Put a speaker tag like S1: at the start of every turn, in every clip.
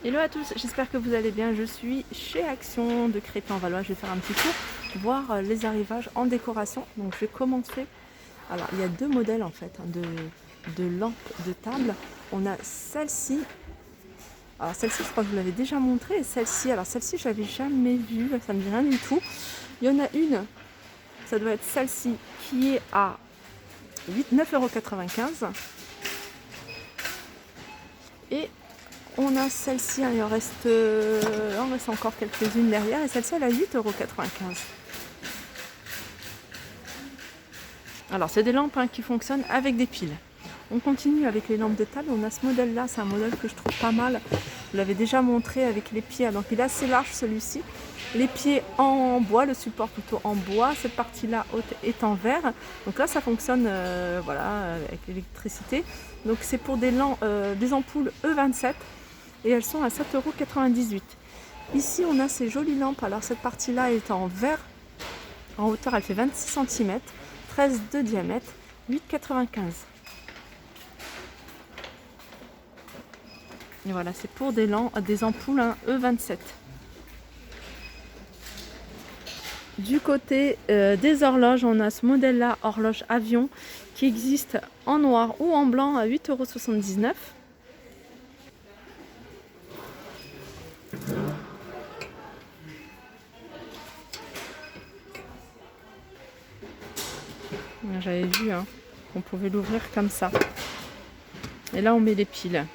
S1: Hello à tous, j'espère que vous allez bien. Je suis chez Action de Crépy-en-Valois. Je vais faire un petit tour, voir les arrivages en décoration. Donc je vais commencer. Alors il y a deux modèles en fait de lampes de table. On a celle-ci. Alors celle-ci, je crois que je vous l'avais déjà montré. Et celle-ci, alors celle-ci, je l'avais jamais vue. Ça me dit rien du tout. Il y en a une, ça doit être celle-ci qui est à 9,95 €. Et on a celle-ci, il en reste encore quelques-unes derrière, et celle-ci elle a 8,95 €. Alors c'est des lampes qui fonctionnent avec des piles. On continue avec les lampes de table. On a ce modèle là, c'est un modèle que je trouve pas mal. Je l'avais déjà montré avec les pieds, donc il est assez large celui-ci. Les pieds en bois, le support plutôt en bois, cette partie là haute est en verre. Donc là ça fonctionne voilà, avec l'électricité. Donc c'est pour des ampoules E27 et elles sont à 7,98 €. Ici on a ces jolies lampes. Alors cette partie là est en verre, en hauteur elle fait 26 cm, 13 de diamètre, 8,95 €. Et voilà, c'est pour des ampoules E27. Du côté des horloges, on a ce modèle là, horloge avion, qui existe en noir ou en blanc à 8,79 €. J'avais vu qu'on pouvait l'ouvrir comme ça. Et là on met les piles.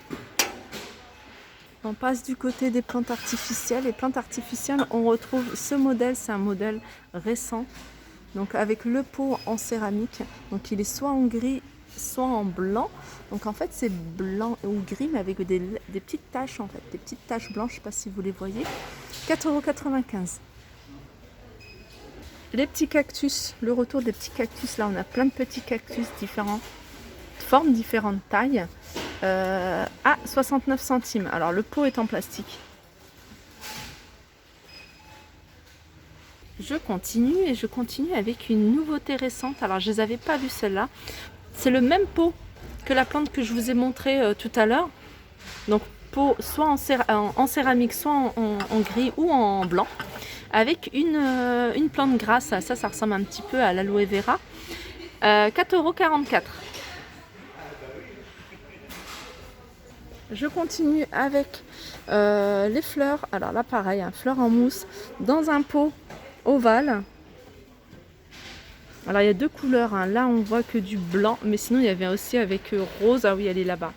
S1: On passe du côté des plantes artificielles. Les plantes artificielles, on retrouve ce modèle, c'est un modèle récent. Donc avec le pot en céramique. Donc il est soit en gris, soit en blanc. Donc en fait c'est blanc ou gris, mais avec des petites taches en fait, des petites taches blanches, je ne sais pas si vous les voyez. 4,95 €. Les petits cactus, le retour des petits cactus, là on a plein de petits cactus différents, formes, différentes tailles, à 69 centimes. Alors le pot est en plastique. Je continue avec une nouveauté récente. Alors je ne les avais pas vues celle-là. C'est le même pot que la plante que je vous ai montré tout à l'heure. Donc pot soit en céramique, soit en gris ou en blanc, avec une plante grasse. Ça ressemble un petit peu à l'aloe vera. 4,44 €. Je continue avec les fleurs. Alors là pareil, fleurs en mousse dans un pot ovale. Alors il y a deux couleurs, là on voit que du blanc, mais sinon il y avait aussi avec rose. Ah oui, elle est là-bas,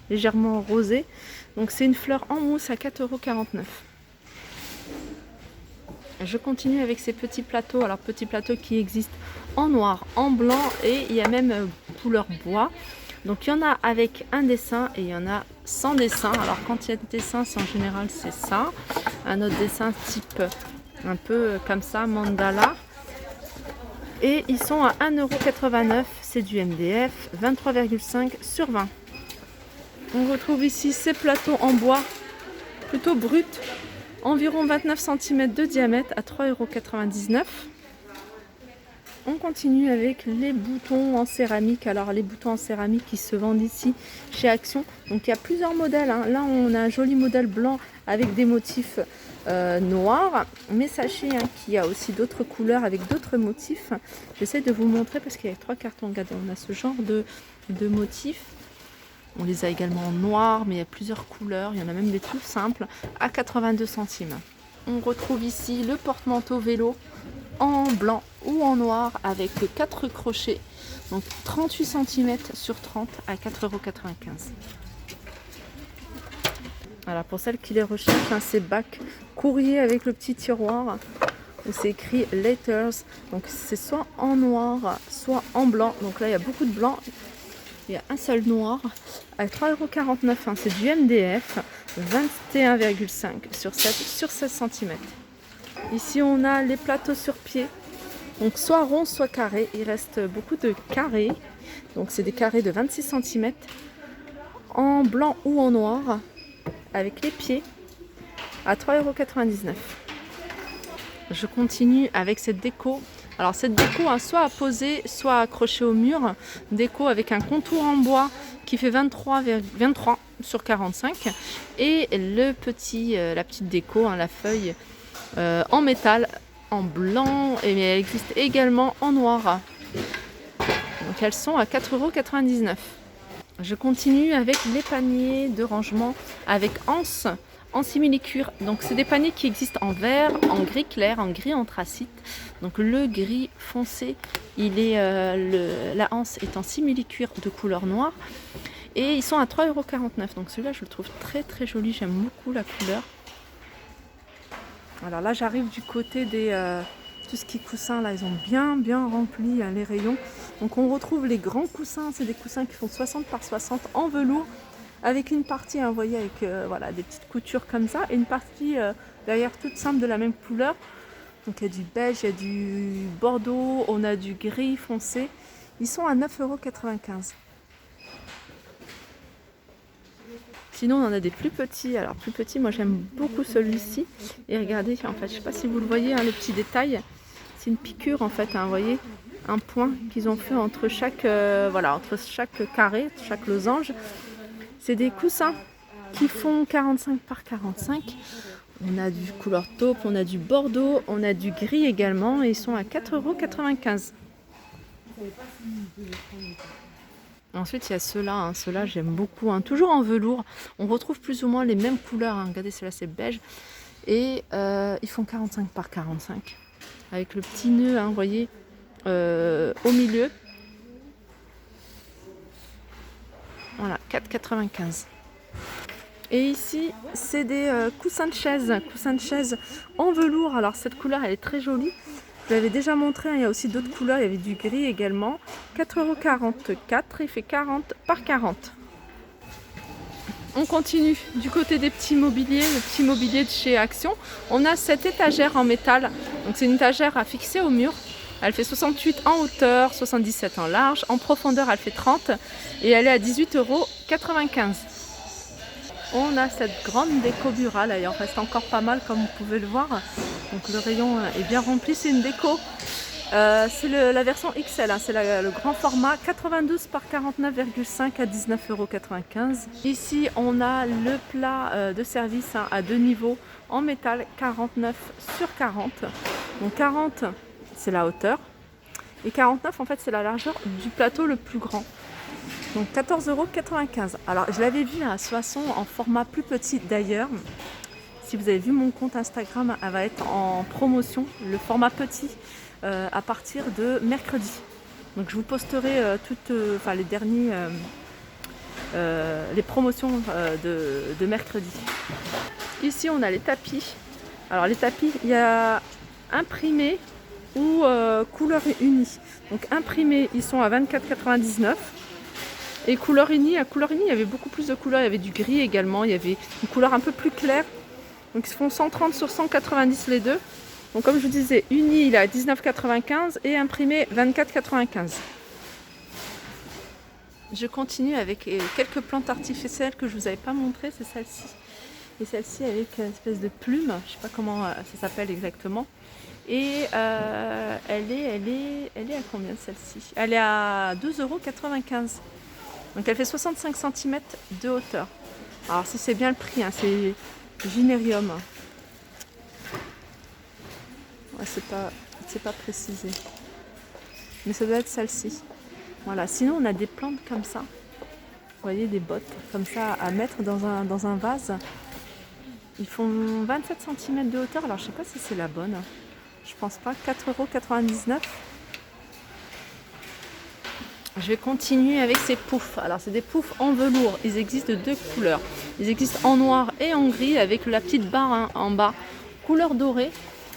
S1: légèrement rosée. Donc c'est une fleur en mousse à 4,49 €. Je continue avec ces petits plateaux. Alors petits plateaux qui existent en noir, en blanc, et il y a même couleur bois. Donc il y en a avec un dessin et il y en a sans dessin. Alors quand il y a des dessins, en général c'est ça. Un autre dessin type un peu comme ça, mandala. Et ils sont à 1,89 €. C'est du MDF, 23,5/20. On retrouve ici ces plateaux en bois, plutôt brut, environ 29 cm de diamètre à 3,99 €. On continue avec les boutons en céramique. Alors les boutons en céramique qui se vendent ici chez Action. Donc il y a plusieurs modèles. Là on a un joli modèle blanc avec des motifs noirs. Mais sachez qu'il y a aussi d'autres couleurs avec d'autres motifs. J'essaie de vous montrer parce qu'il y a 3 cartons. Regardez, on a ce genre de motifs. On les a également en noir, mais il y a plusieurs couleurs. Il y en a même des tout simples à 82 centimes. On retrouve ici le porte-manteau vélo en blanc ou en noir avec 4 crochets, donc 38 cm sur 30 à 4,95 €. Voilà, pour celles qui les recherchent, c'est bac courrier avec le petit tiroir où c'est écrit Letters. Donc c'est soit en noir, soit en blanc. Donc là il y a beaucoup de blanc. Il y a un seul noir à 3,49 €. C'est du MDF, 21,5 sur 7 sur 16 cm. Ici on a les plateaux sur pied, donc soit rond soit carré. Il reste beaucoup de carrés, donc c'est des carrés de 26 cm en blanc ou en noir avec les pieds à 3,99 €. Je continue avec cette déco. Alors cette déco, soit à poser, soit accrochée au mur. Déco avec un contour en bois qui fait 23 sur 45. Et le petit, la petite déco, hein, la feuille en métal, en blanc, et elle existe également en noir. Donc elles sont à 4,99 €. Je continue avec les paniers de rangement avec anse en simili-cuir. Donc c'est des paniers qui existent en vert, en gris clair, en gris anthracite. Donc le gris foncé, il est, la anse est en simili-cuir de couleur noire. Et ils sont à 3,49 €. Donc celui-là, je le trouve très très joli. J'aime beaucoup la couleur. Alors là, j'arrive du côté des tout ce qui est coussins. Là, ils ont bien rempli les rayons. Donc on retrouve les grands coussins. C'est des coussins qui font 60 par 60 en velours, avec une partie, hein, vous voyez, avec voilà, des petites coutures comme ça, et une partie derrière toute simple de la même couleur. Donc il y a du beige, il y a du bordeaux, on a du gris foncé. Ils sont à 9,95 €. Sinon on en a des plus petits. Alors plus petits, moi j'aime beaucoup celui-ci. Et regardez, en fait, je ne sais pas si vous le voyez, hein, le petit détail. C'est une piqûre en fait, hein, vous voyez, un point qu'ils ont fait entre chaque, voilà, entre chaque carré, chaque losange. C'est des coussins qui font 45 par 45. On a du couleur taupe, on a du bordeaux, on a du gris également, et ils sont à 4,95 €. Ensuite, il y a ceux-là, hein. Ceux-là, j'aime beaucoup, hein. Toujours en velours. On retrouve plus ou moins les mêmes couleurs, hein. Regardez, celui-là, c'est beige. Et ils font 45 par 45. Avec le petit nœud, hein, vous voyez, au milieu. Voilà, 4,95 €. Et ici, c'est des coussins de chaise en velours. Alors cette couleur, elle est très jolie. Je l'avais déjà montré, hein, il y a aussi d'autres couleurs. Il y avait du gris également. 4,44 €, il fait 40 par 40. On continue du côté des petits mobiliers, le petit mobilier de chez Action. On a cette étagère en métal. Donc c'est une étagère à fixer au mur. Elle fait 68 en hauteur, 77 en large. En profondeur, elle fait 30 et elle est à 18,95 €. On a cette grande déco Bural. Là, il en reste encore pas mal, comme vous pouvez le voir. Donc le rayon est bien rempli. C'est une déco. C'est la version XL, hein, c'est le grand format, 92 par 49,5 à 19,95 €. Ici, on a le plat de service, hein, à deux niveaux en métal, 49 sur 40. Donc 40, c'est la hauteur. Et 49, en fait, c'est la largeur du plateau le plus grand. Donc 14,95 €. Alors, je l'avais vu à Soissons en format plus petit d'ailleurs. Si vous avez vu mon compte Instagram, elle va être en promotion, le format petit, à partir de mercredi. Donc je vous posterai les derniers, les promotions de mercredi. Ici on a les tapis. Alors les tapis, il y a imprimé ou couleur unie. Donc imprimés, ils sont à 24,99 €. Et couleur unie, à couleur unie, il y avait beaucoup plus de couleurs. Il y avait du gris également, il y avait une couleur un peu plus claire. Donc ils font 130 sur 190 les deux. Donc comme je vous disais, uni il est à 19,95 € et imprimé 24,95 €. Je continue avec quelques plantes artificielles que je ne vous avais pas montrées, c'est celle-ci. Et celle-ci avec une espèce de plume, je ne sais pas comment ça s'appelle exactement. Et elle est à combien celle-ci? Elle est à 2,95 €. Donc elle fait 65 cm de hauteur. Alors si c'est bien le prix, hein, c'est Ginérium. Ouais, c'est pas précisé. Mais ça doit être celle-ci. Voilà. Sinon on a des plantes comme ça. Vous voyez, des bottes comme ça à mettre dans un vase. Ils font 27 cm de hauteur. Alors je sais pas si c'est la bonne. Je pense pas. 4,99 €. Je vais continuer avec ces poufs. Alors c'est des poufs en velours. Ils existent de deux couleurs. Ils existent en noir et en gris avec la petite barre, hein, en bas, couleur dorée.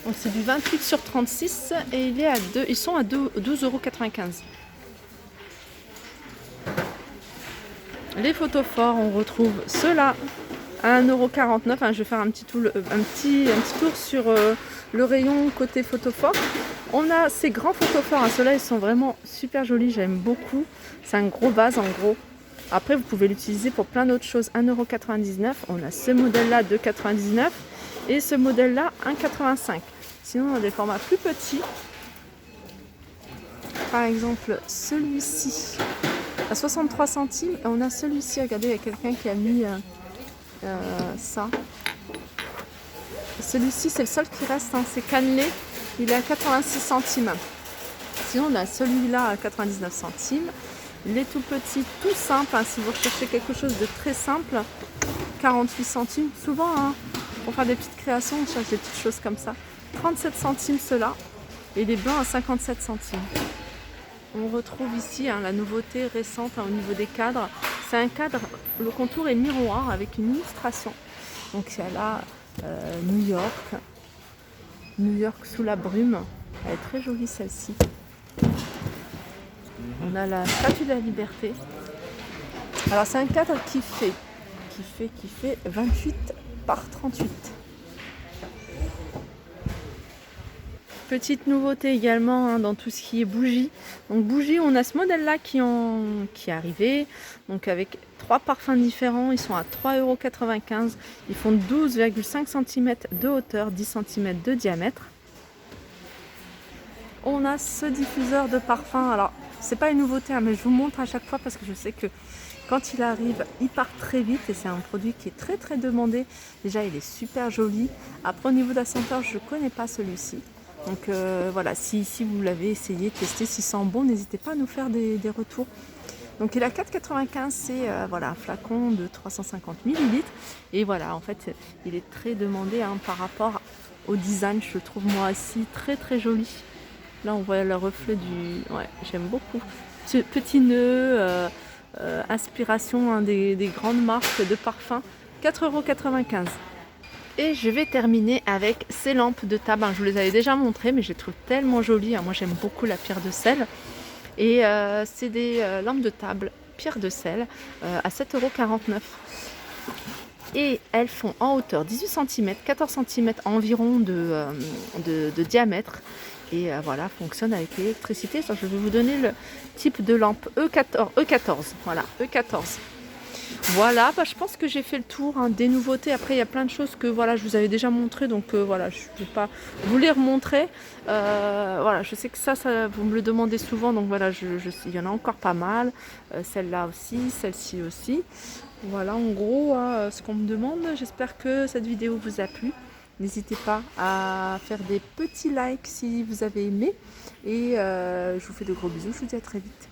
S1: Donc c'est du 28 sur 36 et ils sont à 12,95 €. Les photophores, on retrouve ceux-là à 1,49 €. Je vais faire un petit tour sur le rayon côté photophore. On a ces grands photophores, hein. Ceux-là ils sont vraiment super jolis, j'aime beaucoup. C'est un gros vase en gros. Après vous pouvez l'utiliser pour plein d'autres choses. 1,99 €. On a ce modèle-là 2,99 € et ce modèle-là 1,85 €. Sinon on a des formats plus petits. Par exemple celui-ci. à 63 centimes. Et on a celui-ci, regardez, il y a quelqu'un qui a mis ça. Celui-ci, c'est le seul qui reste, hein, c'est cannelé. Il est à 86 centimes. Sinon, on a celui-là à 99 centimes. Les tout petits, tout simples, hein, si vous recherchez quelque chose de très simple, 48 centimes. Souvent, hein, pour faire des petites créations, on cherche des petites choses comme ça. 37 centimes ceux-là. Et les blancs à 57 centimes. On retrouve ici hein, la nouveauté récente hein, au niveau des cadres. C'est un cadre, le contour est miroir avec une illustration. Donc il y a là New York sous la brume. Elle est très jolie celle-ci. On a la Statue de la Liberté. Alors c'est un cadre qui fait 28 par 38. Petite nouveauté également hein, dans tout ce qui est bougies. Donc bougies, on a ce modèle-là qui est arrivé. Donc avec 3 parfums différents, ils sont à 3,95 €. Ils font 12,5 cm de hauteur, 10 cm de diamètre. On a ce diffuseur de parfum. Alors c'est pas une nouveauté, hein, mais je vous montre à chaque fois parce que je sais que quand il arrive, il part très vite et c'est un produit qui est très très demandé. Déjà, il est super joli. Après, au niveau de la senteur, je ne connais pas celui-ci. Donc voilà, si vous l'avez essayé, testé, s'il sent bon, n'hésitez pas à nous faire des retours. Donc il a 4,95 €, c'est voilà, un flacon de 350 ml. Et voilà, en fait, il est très demandé hein, par rapport au design. Je le trouve moi aussi très très joli. Là, on voit le reflet du... Ouais, j'aime beaucoup. Petit nœud, inspiration hein, des grandes marques de parfums. 4,95 €. Et je vais terminer avec ces lampes de table. Je vous les avais déjà montrées, mais je les trouve tellement jolies. Moi, j'aime beaucoup la pierre de sel. Et c'est des lampes de table pierre de sel à 7,49 €. Et elles font en hauteur 18 cm, 14 cm environ de diamètre. Et voilà, fonctionne avec l'électricité. Je vais vous donner le type de lampe E14. Voilà, E14. Voilà, je pense que j'ai fait le tour hein, des nouveautés. Après, il y a plein de choses que voilà, je vous avais déjà montré, donc voilà, je ne vais pas vous les remontrer. Voilà, je sais que ça, vous me le demandez souvent, donc voilà, il y en a encore pas mal. Celle-là aussi, celle-ci aussi. Voilà, en gros, hein, ce qu'on me demande. J'espère que cette vidéo vous a plu. N'hésitez pas à faire des petits likes si vous avez aimé. Et je vous fais de gros bisous. Je vous dis à très vite.